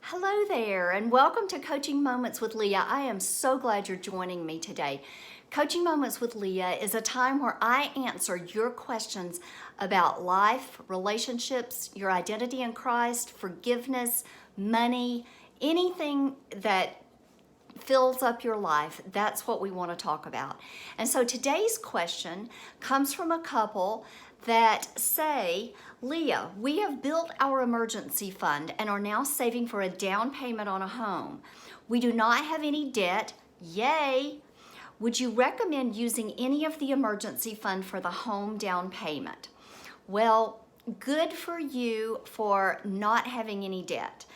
Hello there, and welcome to Coaching Moments with Leah. I am so glad you're joining me today. Coaching Moments with Leah is a time where I answer your questions about life, relationships, your identity in Christ, forgiveness, money, anything that fills up your life. That's what we want to talk about. And so today's question comes from a couple that say, Leah, we have built our emergency fund and are now saving for a down payment on a home. We do not have any debt. Yay! Would you recommend using any of the emergency fund for the home down payment? Well, good for you for not having any debt.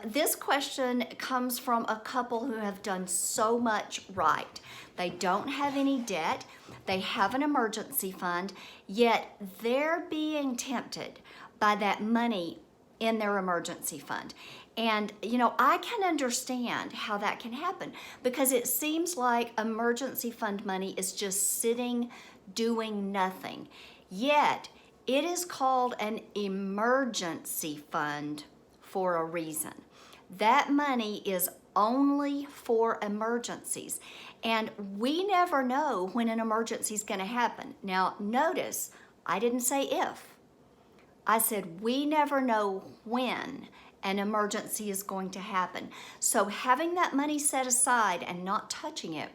This question comes from a couple who have done so much right. They don't have any debt, they have an emergency fund, yet they're being tempted by that money in their emergency fund. And I can understand how that can happen because it seems like emergency fund money is just sitting doing nothing. Yet it is called an emergency fund for a reason. That money is only for emergencies, and we never know when an emergency is going to happen. Now notice, I didn't say if. I said we never know when an emergency is going to happen. So having that money set aside and not touching it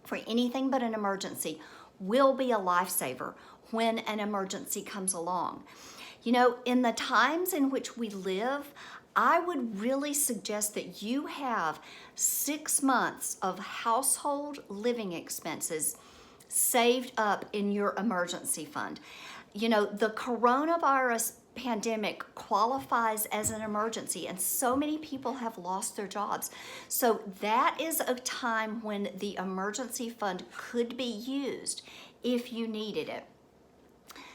for anything but an emergency will be a lifesaver when an emergency comes along. In the times in which we live, I would really suggest that you have 6 months of household living expenses saved up in your emergency fund. The coronavirus pandemic qualifies as an emergency, and so many people have lost their jobs. So that is a time when the emergency fund could be used if you needed it.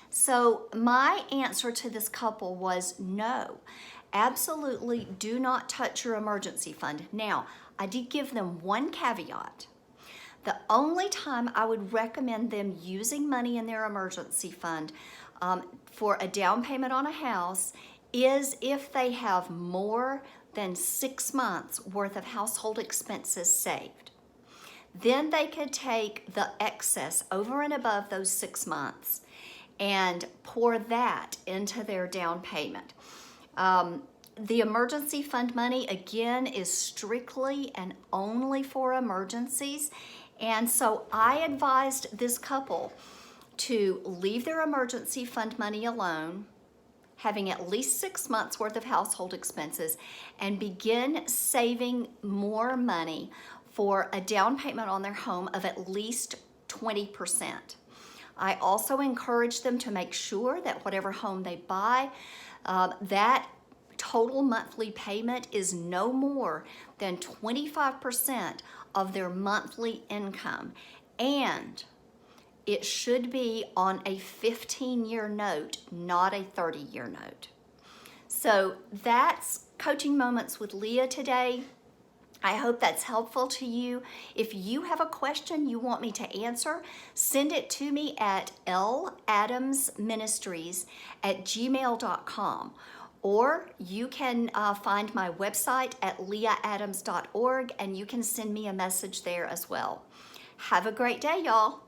So my answer to this couple was no, absolutely do not touch your emergency fund. Now, I did give them one caveat. The only time I would recommend them using money in their emergency fund for a down payment on a house is if they have more than 6 months worth of household expenses saved. Then they could take the excess over and above those 6 months and pour that into their down payment. The emergency fund money, again, is strictly and only for emergencies. And so I advised this couple to leave their emergency fund money alone, having at least 6 months worth of household expenses, and begin saving more money for a down payment on their home of at least 20%. I also encourage them to make sure that whatever home they buy, that total monthly payment is no more than 25% of their monthly income. And it should be on a 15-year note, not a 30-year note. So that's Coaching Moments with Leah today. I hope that's helpful to you. If you have a question you want me to answer, send it to me at ladamsministries@gmail.com. Or you can find my website at leahadams.org, and you can send me a message there as well. Have a great day, y'all.